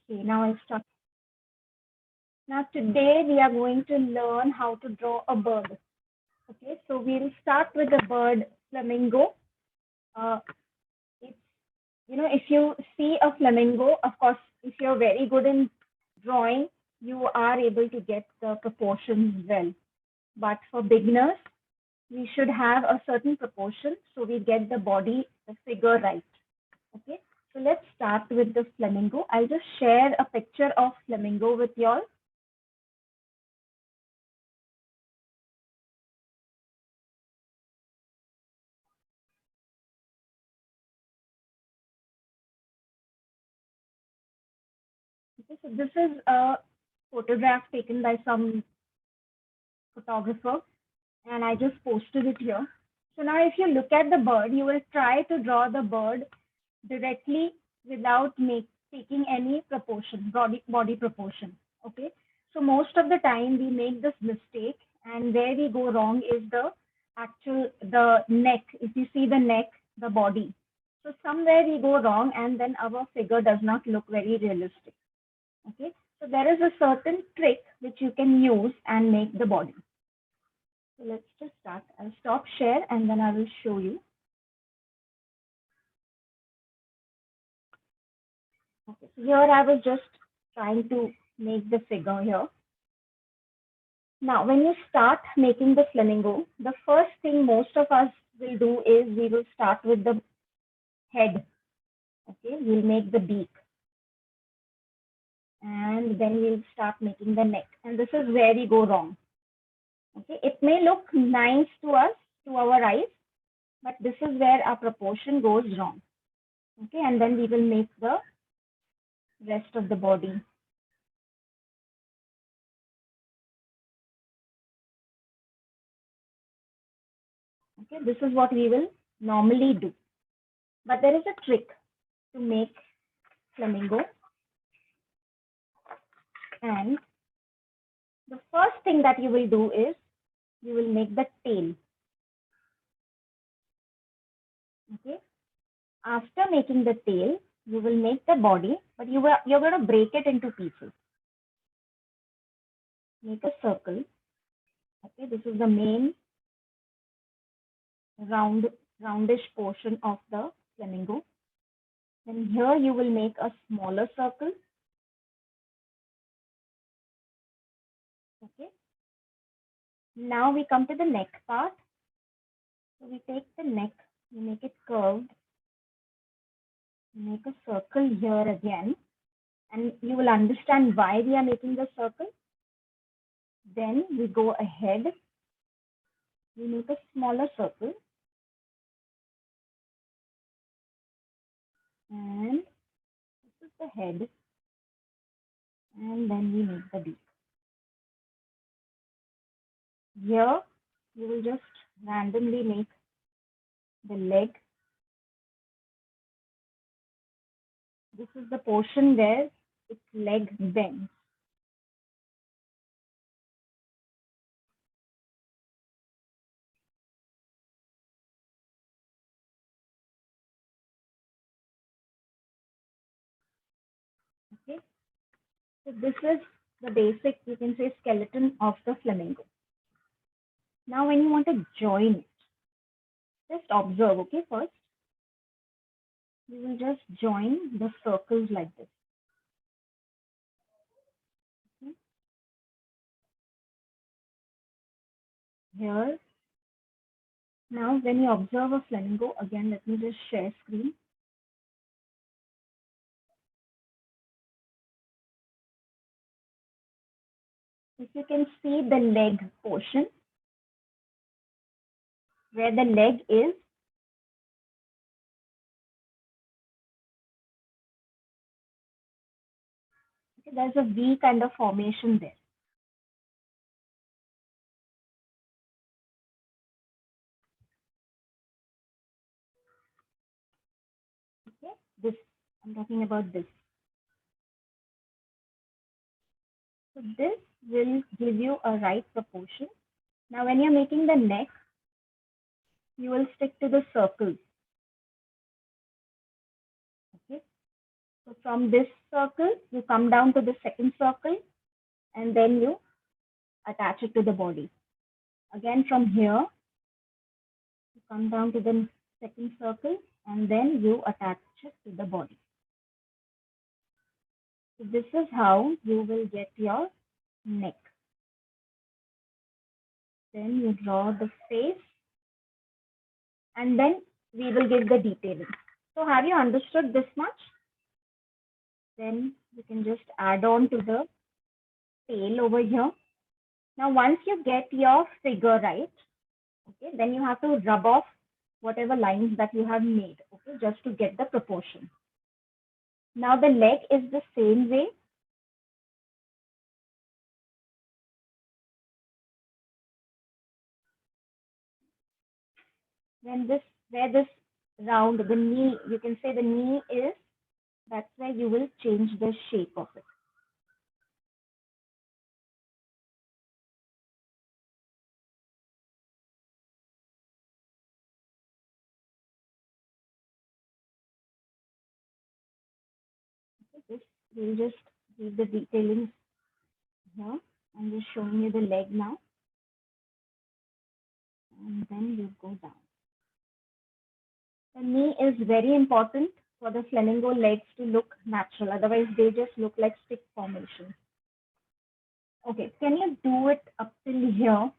Okay, now I'll start. Now today we are going to learn how to draw a bird. Okay, so we'll start with the bird flamingo. Uh, it's, if you see a flamingo, of course, if you're very good in drawing, you are able to get the proportions well. But for beginners, we should have a certain proportion so we get the body, the figure right. Okay, so let's start with the flamingo. I'll just share a picture of flamingo with y'all. Okay, so this is a photograph taken by some photographer, and I just posted it here. So now if you look at the bird, you will try to draw the bird directly without taking any proportion, body proportion. Okay. So most of the time we make this mistake, and where we go wrong is the neck. If you see the neck, the body. So somewhere we go wrong, and then our figure does not look very realistic. Okay. So there is a certain trick which you can use and make the body. So let's just start. I'll stop share and then I will show you. Okay, so here I was just trying to make the figure here. Now, when you start making the flamingo, the first thing most of us will do is we will start with the head. Okay, we'll make the beak. And then we'll start making the neck. And this is where we go wrong. Okay, it may look nice to us, to our eyes, but this is where our proportion goes wrong. Okay, and then we will make the rest of the body. Okay, this is what we will normally do. But there is a trick to make flamingo. And the first thing that you will do is you will make the tail. Okay. After making the tail, you will make the body, but you're going to break it into pieces. Make a circle. Okay, this is the main roundish portion of the flamingo. Then here you will make a smaller circle. Okay. Now we come to the neck part. So we take the neck, we make it curved, make a circle here again, and you will understand why we are making the circle. Then we go ahead, we make a smaller circle, and this is the head, and then we make the beak. Here, you will just randomly make the leg. This is the portion where its leg bends. Okay, so this is the basic, you can say, skeleton of the flamingo. Now, when you want to join it, just observe, okay, first. You will just join the circles like this. Okay. Here. Now, when you observe a flamingo, again, let me just share screen. If you can see the leg portion, where the leg is, okay, there's a V kind of formation there. Okay, this, I'm talking about this. So this will give you a right proportion. Now, when you're making the neck, you will stick to the circles. Okay, so from this circle, you come down to the second circle, and then you attach it to the body. Again, from here, you come down to the second circle, and then you attach it to the body. So this is how you will get your neck. Then you draw the face, and then we will give the detailing. So have you understood this much? Then you can just add on to the tail over here. Now, once you get your figure right, okay, then you have to rub off whatever lines that you have made, okay, just to get the proportion. Now the leg is the same way. When this, where this round, the knee, you can say the knee is, that's where you will change the shape of it. This, we'll just give the detailing here. I'm just showing you the leg now. And then you go down. The knee is very important for the flamingo legs to look natural. Otherwise, they just look like stick formation. Okay, can you do it up till here?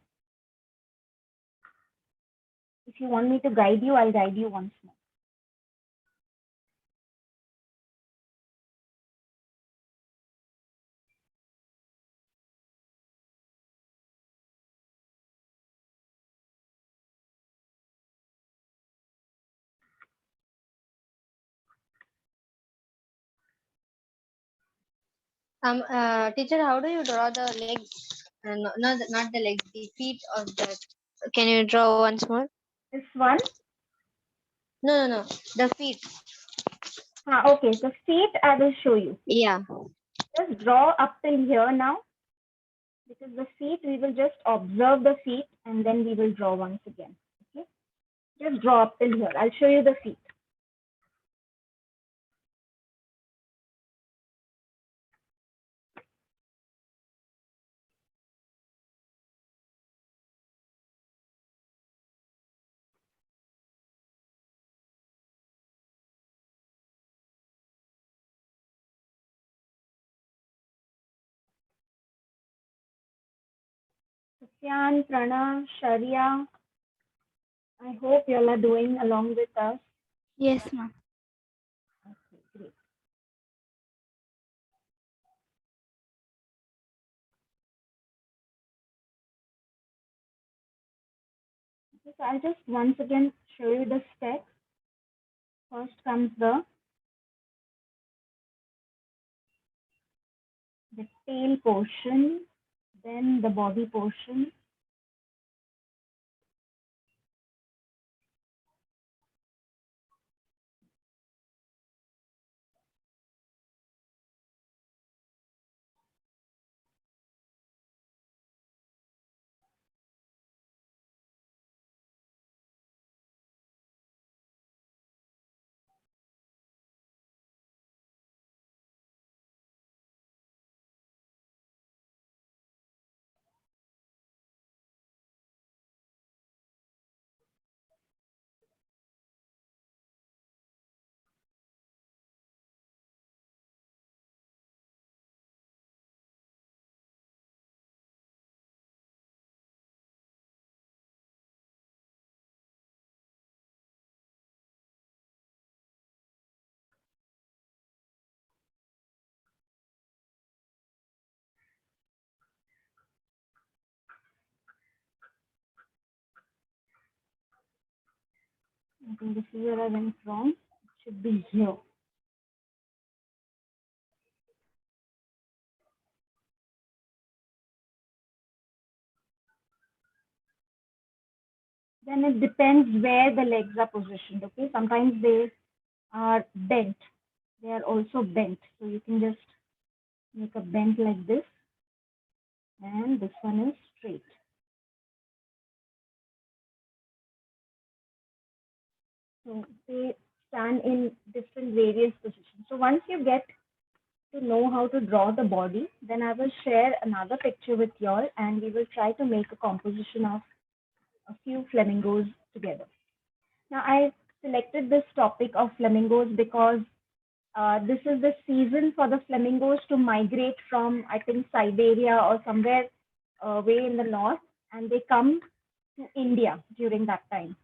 If you want me to guide you, I'll guide you once more. Teacher, how do you draw the legs? Not the legs, the feet of the. Can you draw once more? This one? No. The feet. Okay, the feet I will show you. Yeah. Just draw up till here now. Because the feet, we will just observe the feet and then we will draw once again. Okay? Just draw up till here. I'll show you the feet. Sufyan, Pranav, Sharia, I hope you all are doing along with us. Yes, ma'am. Okay, great. Okay, so I'll just once again show you the steps. First comes the tail portion, then the body portion, I think this is where I went wrong. It should be here. Then it depends where the legs are positioned. Okay, sometimes they are bent. They are also bent. So you can just make a bend like this, and this one is straight. So they stand in different various positions. So once you get to know how to draw the body, then I will share another picture with you all and we will try to make a composition of a few flamingos together. Now, I selected this topic of flamingos because this is the season for the flamingos to migrate from, I think, Siberia or somewhere way in the north, and they come to India during that time.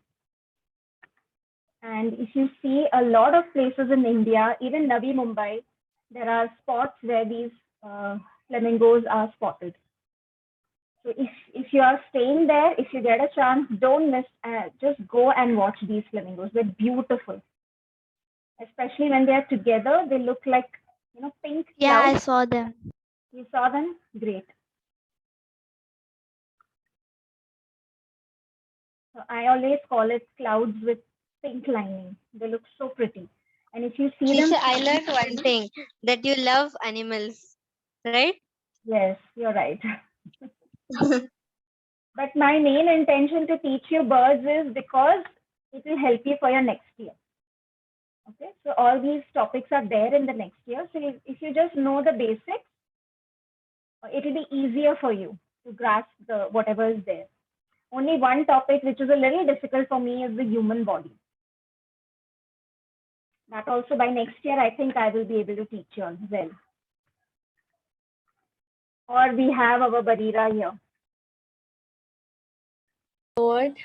And if you see a lot of places in India, even Navi Mumbai, there are spots where these flamingos are spotted. So if you are staying there, if you get a chance, don't miss. Just go and watch these flamingos. They're beautiful, especially when they are together. They look like pink Yeah, I clouds. saw them. You saw them? Great. So I always call it clouds with pink lining. They look so pretty. And if you see them Teacher, I flying learned one together, thing, that you love animals, right? yes, you're right. But my main intention to teach you birds is because it will help you for your next year. Okay, so all these topics are there in the next year. So if you just know the basics, it will be easier for you to grasp the whatever is there. Only one topic which is a little difficult for me is the human body. That also by next year, I think I will be able to teach you as well. Or we have our Barira here. What?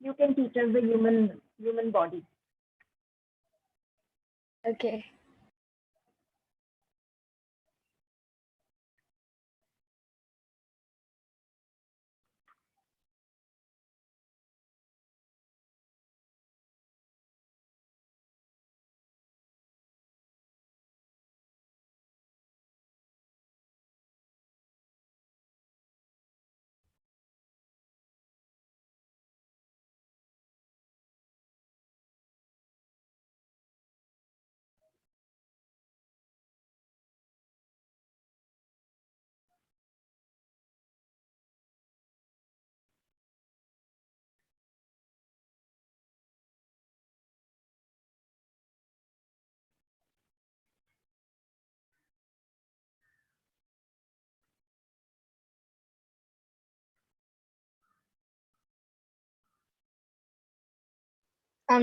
You can teach us the human body. Okay.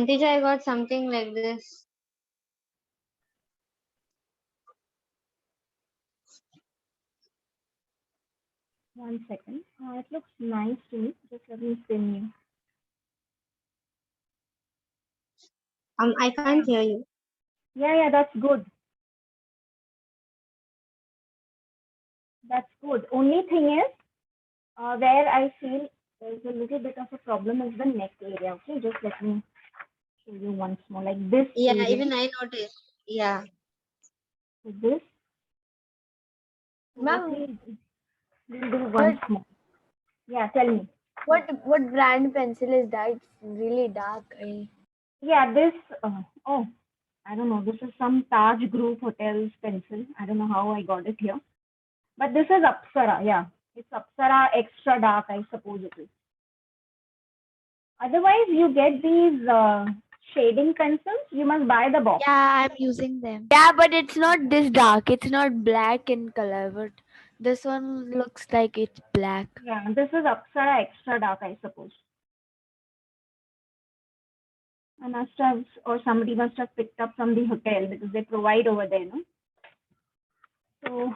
Teacher, I got something like this. 1 second. It looks nice to me. Just let me spin you. I can't hear you. Yeah, that's good. That's good. Only thing is, where I feel there's a little bit of a problem is the neck area. Okay, just let me show you once more. Like this Yeah, area. even I noticed. Yeah. So this. So let Ma'am, me we'll do what once more. Yeah, tell me. what brand pencil is that? It's really dark. Yeah, this. Oh, I don't know. This is some Taj Group Hotels pencil. I don't know how I got it here. But this is Apsara. Yeah, it's Apsara Extra Dark, I suppose it is. Otherwise, you get these shading pencils. You must buy the box. Yeah, I'm using them. Yeah, but it's not this dark. It's not black in color, but this one looks like it's black. Yeah, this is Apsara Extra Dark, I suppose. I must have, or somebody must have picked up from the hotel because they provide over there, no? So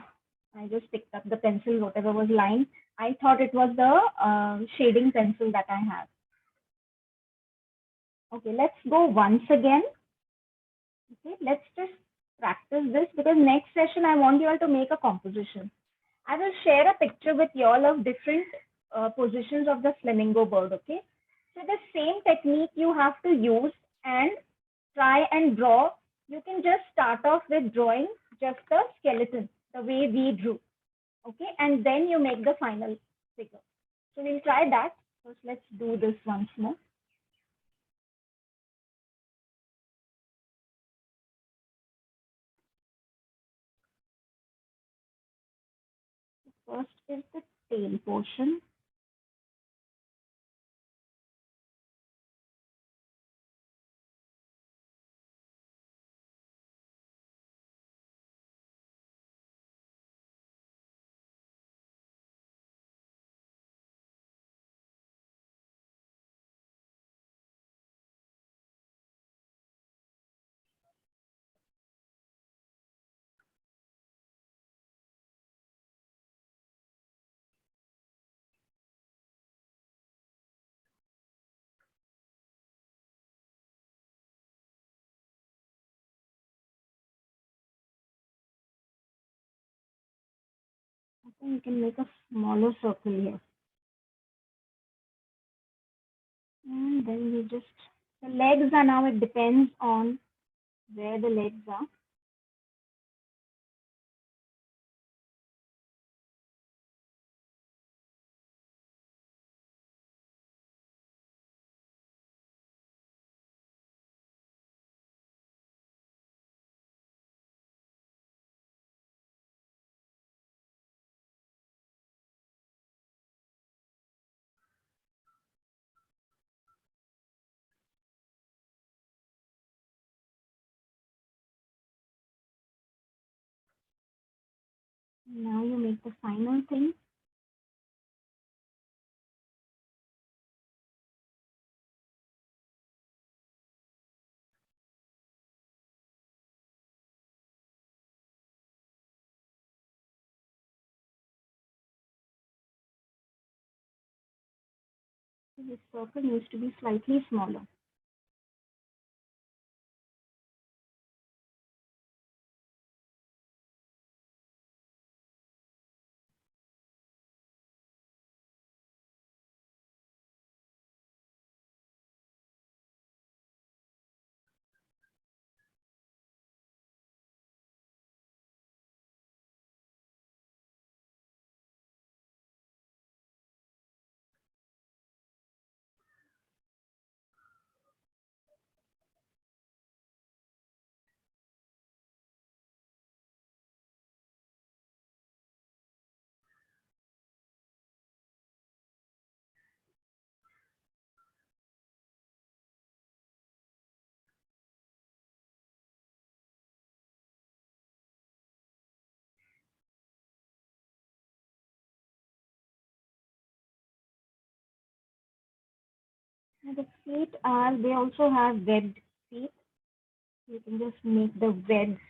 I just picked up the pencil, whatever was lying. I thought it was the shading pencil that I have. Okay, let's go once again. Okay, let's just practice this because next session I want you all to make a composition. I will share a picture with you all of different positions of the flamingo bird. Okay, so the same technique you have to use and try and draw. You can just start off with drawing just the skeleton, the way we drew. Okay, and then you make the final figure. So we'll try that. First, let's do this once more. First is the tail portion. think you can make a smaller circle here. And then you just, the legs are now, it depends on where the legs are. Now you make the final thing. This circle needs to be slightly smaller. Now the feet are, they also have webbed feet. You can just make the webs.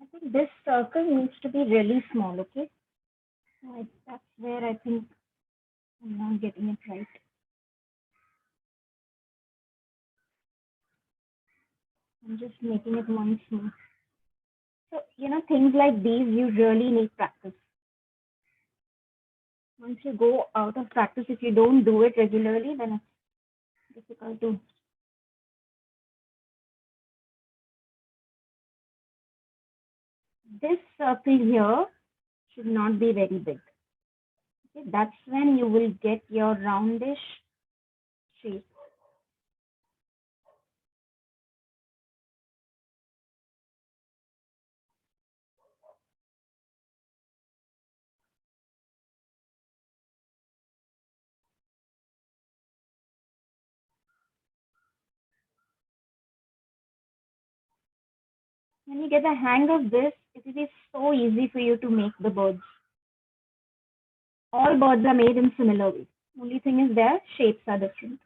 I think this circle needs to be really small, okay? So that's where I think I'm not getting it right. I'm just making it one small. So, things like these, you really need practice. Once you go out of practice, if you don't do it regularly, then it's difficult to. This circle here should not be very big. Okay, that's when you will get your roundish shape. When you get the hang of this, it will be so easy for you to make the birds. All birds are made in similar ways. Only thing is their shapes are different.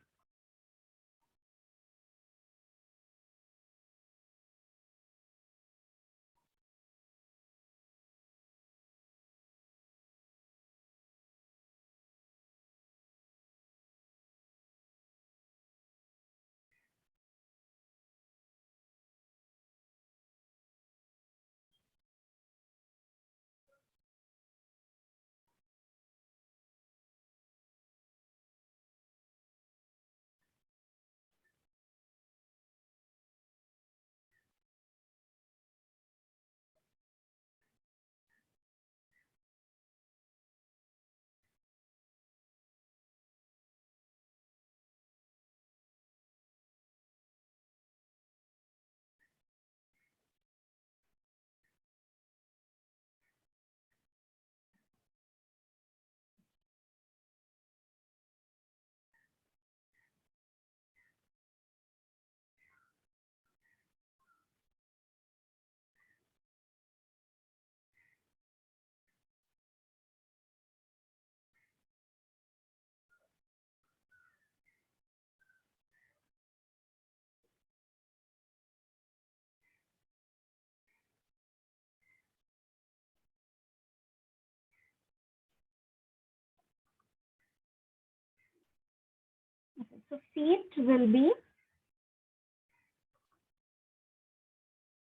So feet will be,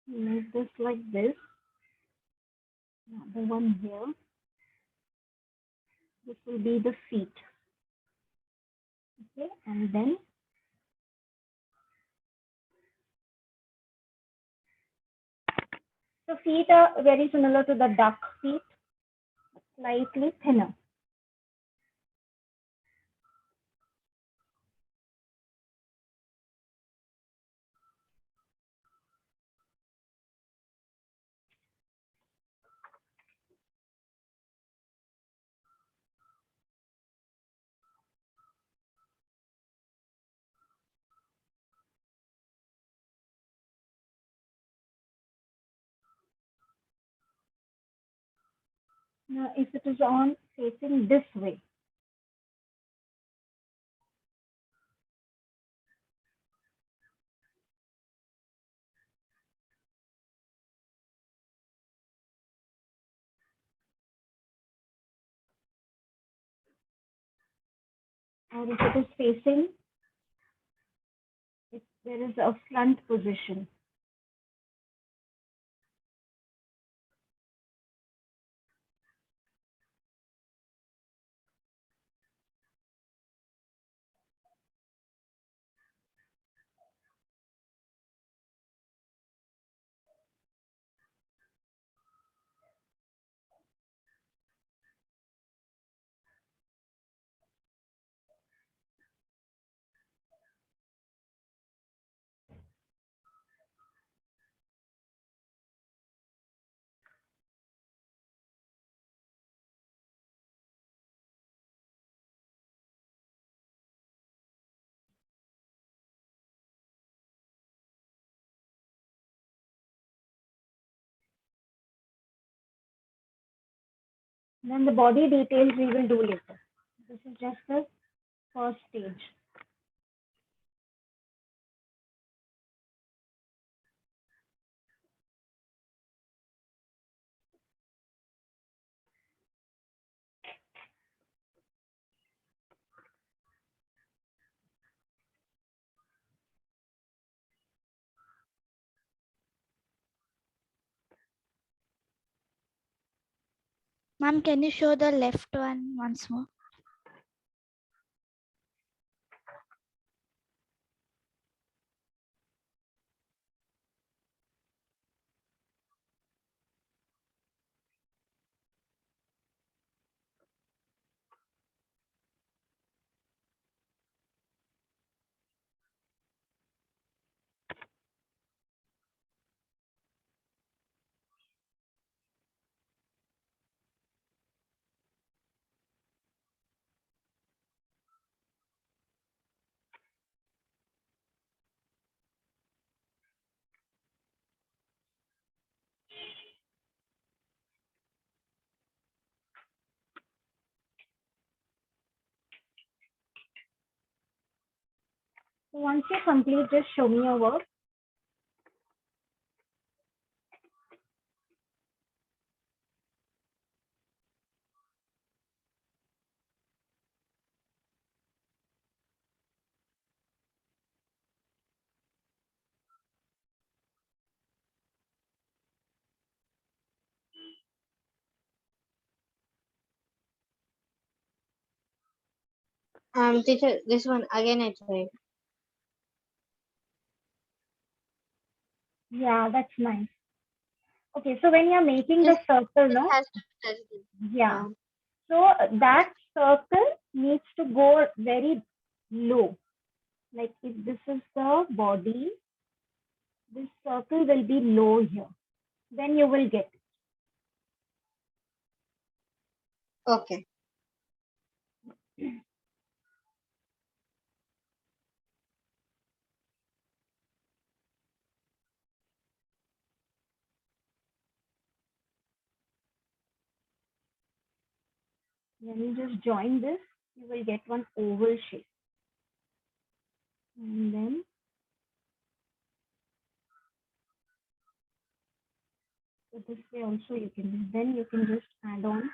make this like this. Another one here. This will be the feet. Okay, and then so feet are very similar to the duck feet, slightly thinner. Now, if it is on facing this way, or if it is facing, if there is a front position. Then the body details we will do later. This is just the first stage. Ma'am, can you show the left one once more? So once you complete, just show me your work. Teacher, this one again I tried. Yeah, that's nice. Okay, so when you're making the circle, no? Has to touch Yeah. So that circle needs to go very low. Like if this is the body, this circle will be low here. Then you will get it. Okay. When you just join this, you will get one oval shape. And then so this way also you can, then you can just add on.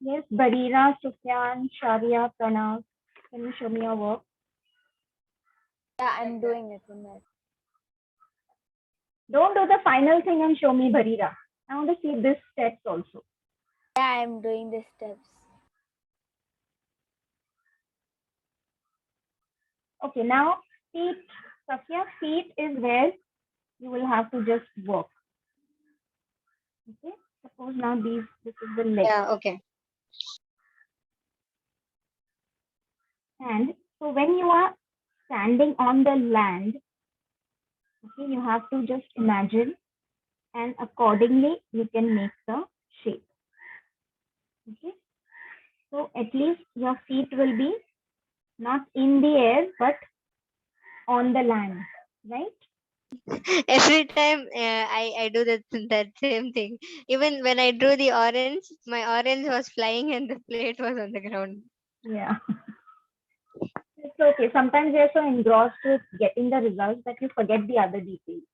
Yes, Barira, Sufyan, Sharia, Pranav. Can you show me your work? Yeah, I'm doing it in that. Don't do the final thing and show me Barira. I want to see this steps also. Yeah, I'm doing the steps. Okay, now feet. Safia, feet is where you will have to just work. Okay, suppose now this is the leg. Yeah, okay. And so when you are standing on the land, okay, you have to just imagine and accordingly you can make the shape. Okay, so at least your feet will be not in the air but on the land, right? Every time I do that same thing. Even when I drew the orange, my orange was flying and the plate was on the ground. Yeah. It's okay. Sometimes you're so engrossed with getting the results that you forget the other details.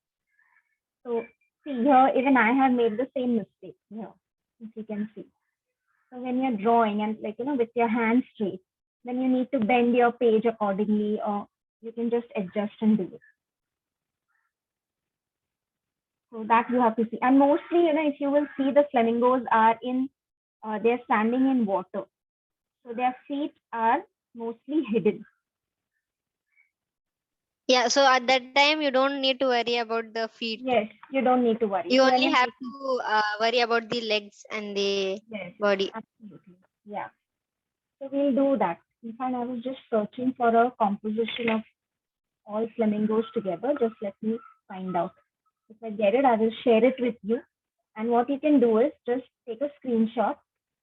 So see here, even I have made the same mistake here, as you can see. So when you're drawing and like with your hands straight, then you need to bend your page accordingly, or you can just adjust and do it. So that you have to see. And mostly, if you will see, the flamingos are they're standing in water. So their feet are mostly hidden. Yeah, so at that time you don't need to worry about the feet. Yes, you don't need to worry. You So when only you're have making, to worry about the legs and the yes, body. absolutely. Yeah. So we'll do that. In fact, I was just searching for a composition of all flamingos together. Just let me find out. If I get it, I will share it with you. And what you can do is just take a screenshot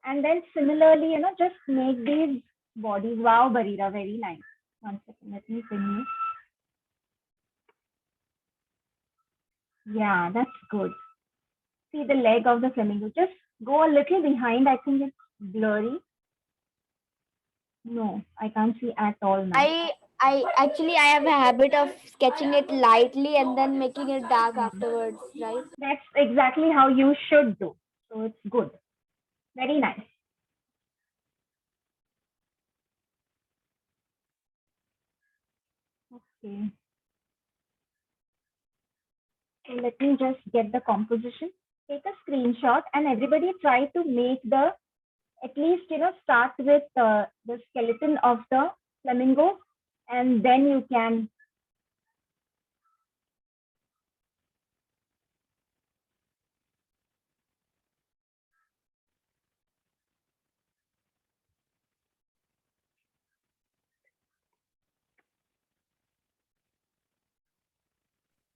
and then similarly, just make these bodies. Wow, Barira, very nice. One second, let me finish. Yeah, that's good. See the leg of the flamingo. Just go a little behind. I think it's blurry. No, I can't see at all now. I actually I have a habit of sketching it lightly and then making it dark Yeah. afterwards, right? That's exactly how you should do. So it's good. Very nice. Okay. So let me just get the composition. Take a screenshot and everybody try to make at least, start with the skeleton of the flamingo and then you can.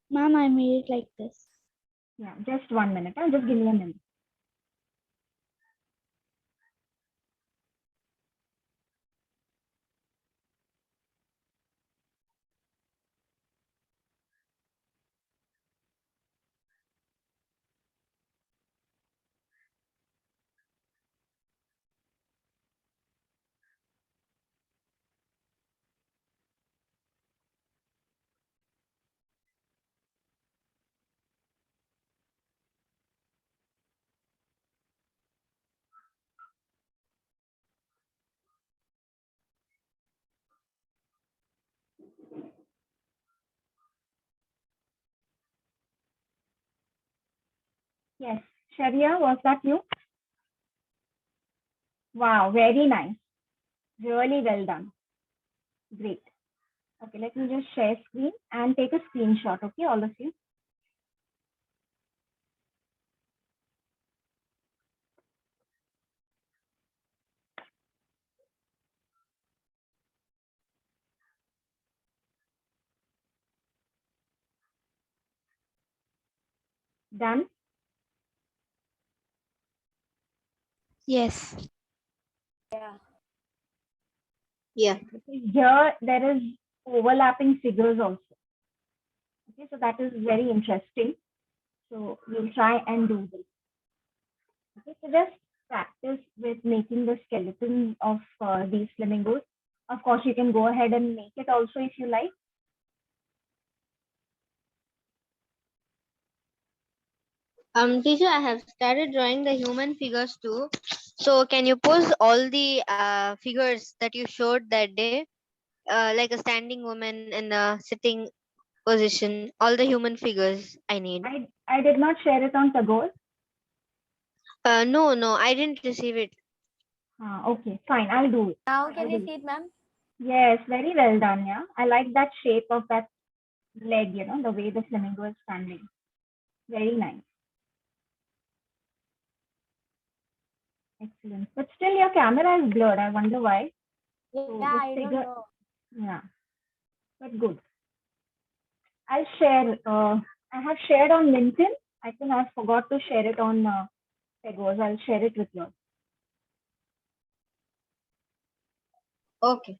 Mom, I made it like this. Yeah, just 1 minute. Just give me a minute. Yes. Sharia, was that you? Wow, very nice. Really well done. Great. Okay, let me just share screen and take a screenshot. Okay, all of you. Done. Yes. Yeah. Yeah. Okay, here there is overlapping figures also. Okay, so that is very interesting. So we'll try and do this. Okay, so just practice with making the skeleton of these flamingos. Of course, you can go ahead and make it also if you like. Teacher, I have started drawing the human figures too. So can you post all the figures that you showed that day, like a standing woman and a sitting position, all the human figures I need. I did not share it on Tagore. No, no, I didn't receive it. Okay, fine. I'll do it. Now I'll can do you it. see it, ma'am? Yes, very well done. Yeah, I like that shape of that leg. The way the flamingo is standing. Very nice. Excellent. But still, your camera is blurred. I wonder why. So Yeah, this I don't figure, know. yeah, but good. I'll share. I have shared on LinkedIn. I think I forgot to share it on Pegos. I'll share it with you. Okay.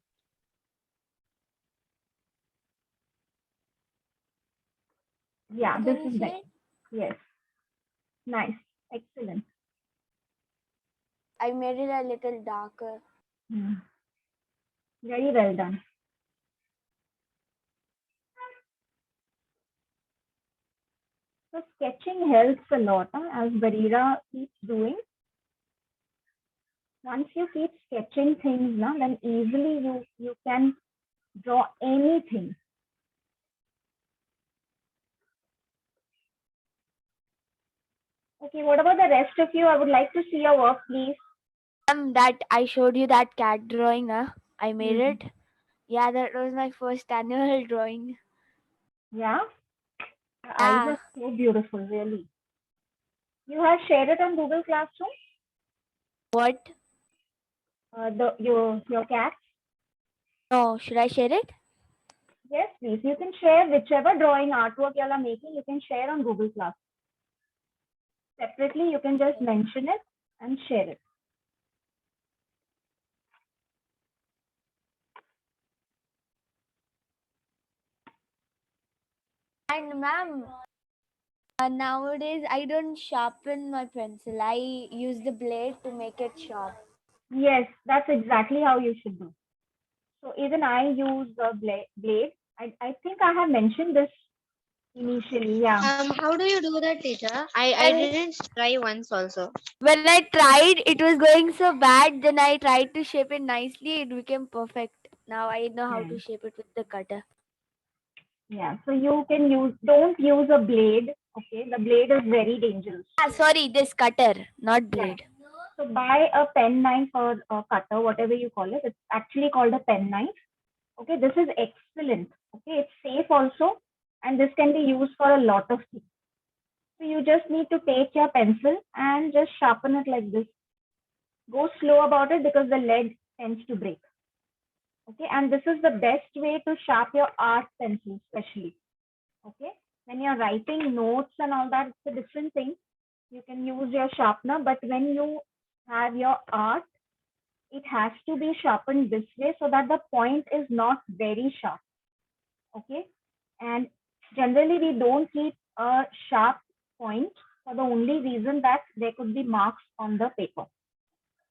Yeah, Now this can you is see nice. it? Yes, nice, excellent. I made it a little darker. Hmm. Very well done. So sketching helps a lot, as Barira keeps doing. Once you keep sketching things, then easily you can draw anything. Okay, what about the rest of you? I would like to see your work, please. That I showed you that cat drawing, I made Mhm. it. Yeah, that was my first annual drawing. Yeah, the eyes Yeah. are so beautiful, really. You have shared it on Google Classroom. What? Your cat. No, should I share it? Yes, please. You can share whichever drawing artwork you are making. You can share on Google Class. Separately, you can just mention it and share it. And ma'am, nowadays I don't sharpen my pencil. I use the blade to make it sharp. Yes, that's exactly how you should do. So even I use the blade. I think I have mentioned this initially. Yeah. How do you do that, teacher? I Well, didn't try once also. when I tried, it was going so bad. Then I tried to shape it nicely. It became perfect. Now I know how Hmm. to shape it with the cutter. Yeah. So you can don't use a blade. Okay. The blade is very dangerous. Ah, sorry, this cutter, not Yeah. blade. So buy a pen knife or a cutter, whatever you call it. It's actually called a pen knife. Okay. This is excellent. Okay. It's safe also. And this can be used for a lot of things. So you just need to take your pencil and just sharpen it like this. Go slow about it because the lead tends to break. Okay. And this is the best way to sharpen your art pencil, especially. Okay. When you're writing notes and all that, it's a different thing. You can use your sharpener, but when you have your art, it has to be sharpened this way so that the point is not very sharp. Okay. And generally, we don't keep a sharp point for the only reason that there could be marks on the paper.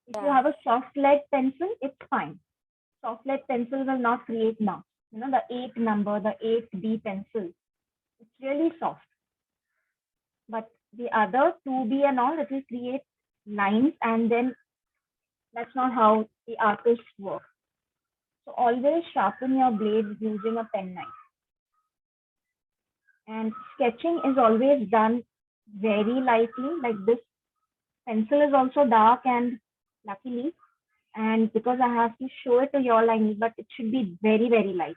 If you Yeah. have a soft lead pencil, it's fine. Soft lead pencil will not create marks. The 8 number, the 8B pencil, it's really soft. But the other 2B and all, it will create lines, and then that's not how the artists work. So always sharpen your blade using a pen knife. And sketching is always done very lightly, like this pencil is also dark and luckily, and because I have to show it to your line, but it should be very, very light.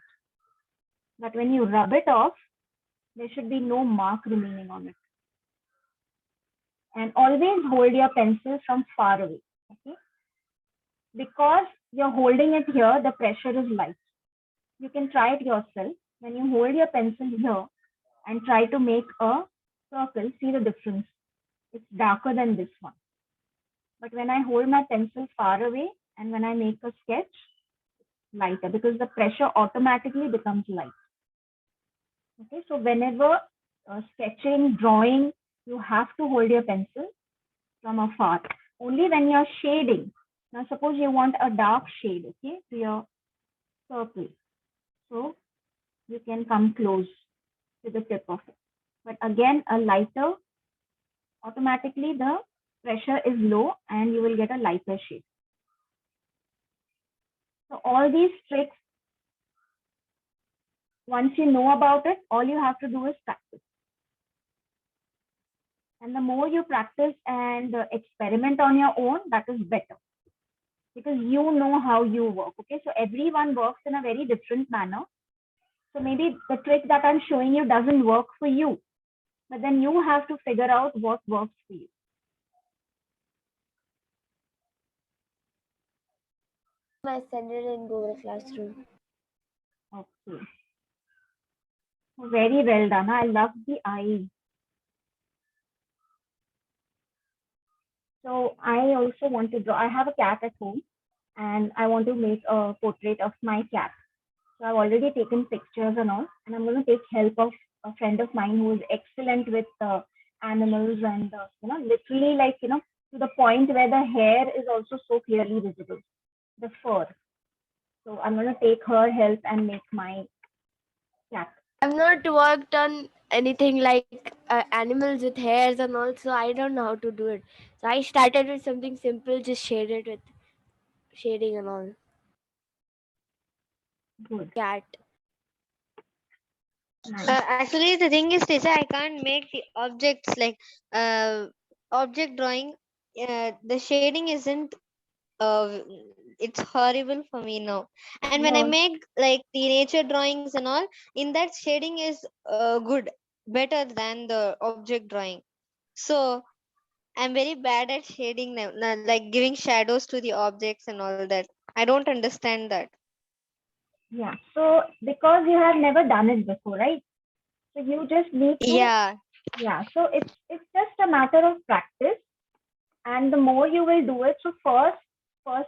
But when you rub it off, there should be no mark remaining on it. And always hold your pencil from far away. Okay? Because you're holding it here, the pressure is light. You can try it yourself. When you hold your pencil here and try to make a circle, see the difference. It's darker than this one. But when I hold my pencil far away and when I make a sketch, lighter because the pressure automatically becomes light. Okay, so whenever sketching, drawing, you have to hold your pencil from afar. Only when you're shading. Now, suppose you want a dark shade, okay, to your circle. So you can come close to the tip of it. But again, a lighter, automatically the pressure is low and you will get a lighter shade. So all these tricks, once you know about it, all you have to do is practice. And the more you practice and experiment on your own, that is better because you know how you work. Okay, so everyone works in a very different manner. So maybe the trick that I'm showing you doesn't work for you, but then you have to figure out what works for you. I send it in Google Classroom. Okay. Very well done. I love the eye. So I also want to draw. I have a cat at home and I want to make a portrait of my cat. So I've already taken pictures and all, and I'm going to take help of a friend of mine who is excellent with animals and, literally like, to the point where the hair is also so clearly visible, the fur. So I'm going to take her help and make my cat. I've not worked on anything like animals with hairs and all, so I don't know how to do it. So I started with something simple, just shaded with shading and all. Good. Cat. Nice. Actually, the thing is, teacher, I can't make the objects like object drawing. The shading isn't. It's horrible for me now. And when I No, make like the nature drawings and all, in that shading is good, better than the object drawing. So I'm very bad at shading now, like giving shadows to the objects and all that. I don't understand that. yeah. So because you have never done it before, right? So you just need to, Yeah. yeah. So it's just a matter of practice, and the more you will do it. So first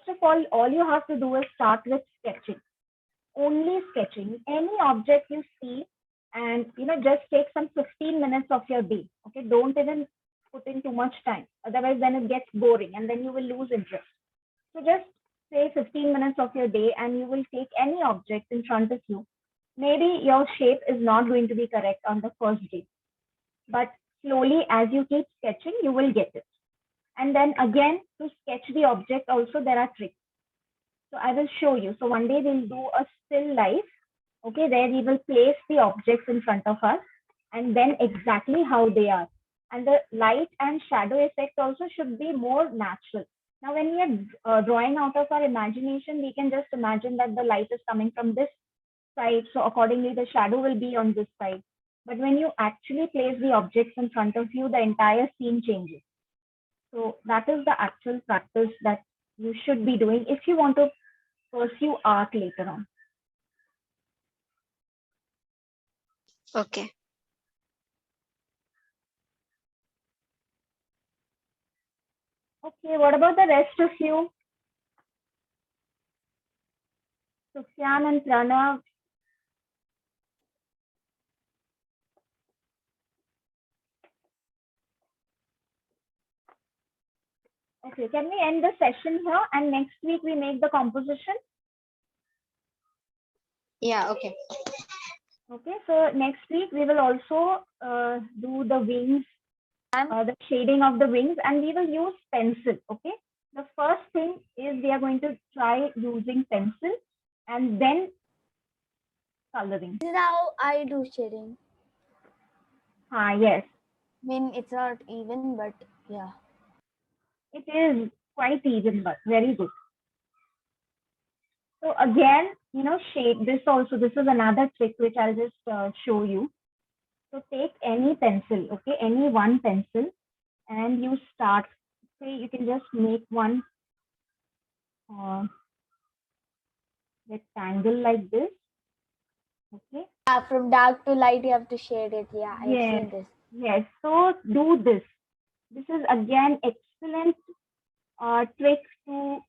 of all you have to do is start with sketching. Only sketching any object you see, and just take some 15 minutes of your day. Okay, don't even put in too much time. Otherwise, then it gets boring, and then you will lose interest. So just say 15 minutes of your day, and you will take any object in front of you. Maybe your shape is not going to be correct on the first day, but slowly as you keep sketching, you will get it. And then again, to sketch the object, also there are tricks. So I will show you. So one day we'll do a still life, okay, where we will place the objects in front of us and then exactly how they are. And the light and shadow effect also should be more natural. Now, when we are drawing out of our imagination, we can just imagine that the light is coming from this side. So accordingly, the shadow will be on this side. But when you actually place the objects in front of you, the entire scene changes. So that is the actual practice that you should be doing if you want to pursue art later on. Okay. Okay, what about the rest of you? Sufyan and Pranav. Okay, can we end the session here and next week we make the composition? Yeah. Okay. Okay, so next week we will also do the wings, the shading of the wings, and we will use pencil. Okay, the first thing is we are going to try using pencil and then coloring. This is how I do shading. Yes, I mean, it's not even, but yeah. it is quite even, but very good. So again, shade this also. This is another trick which I'll just show you. So take any pencil, okay, any one pencil, and you start. Say you can just make one uh, rectangle like this, okay. Yeah, from dark to light, you have to shade it. Yeah, I've Yes, seen this. yes. So do this. This is again excellent trick to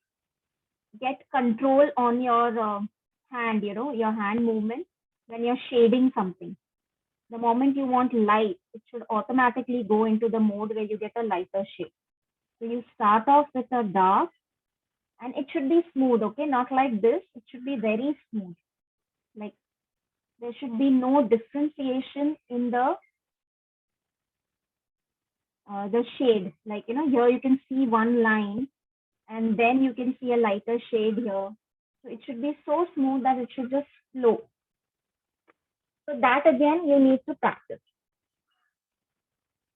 get control on your hand. Your hand movement when you're shading something. The moment you want light, it should automatically go into the mode where you get a lighter shade. So you start off with a dark and it should be smooth, okay? Not like this. It should be very smooth. Like there should be no differentiation in the the shade. Like, here you can see one line and then you can see a lighter shade here. So it should be so smooth that it should just flow. So that again, you need to practice.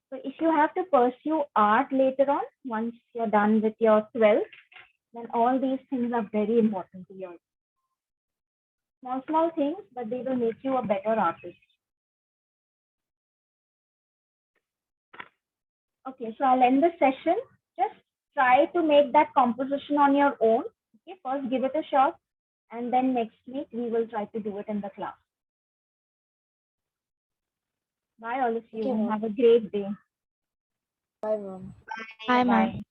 So if you have to pursue art later on, once you're done with your 12th, then all these things are very important to you. Small, small things, but they will make you a better artist. Okay, so I'll end the session. Just try to make that composition on your own. Okay, first give it a shot, and then next week we will try to do it in the class. Bye, all of you. Okay, ma'am. Have a great day. Bye, mom. Bye. Bye.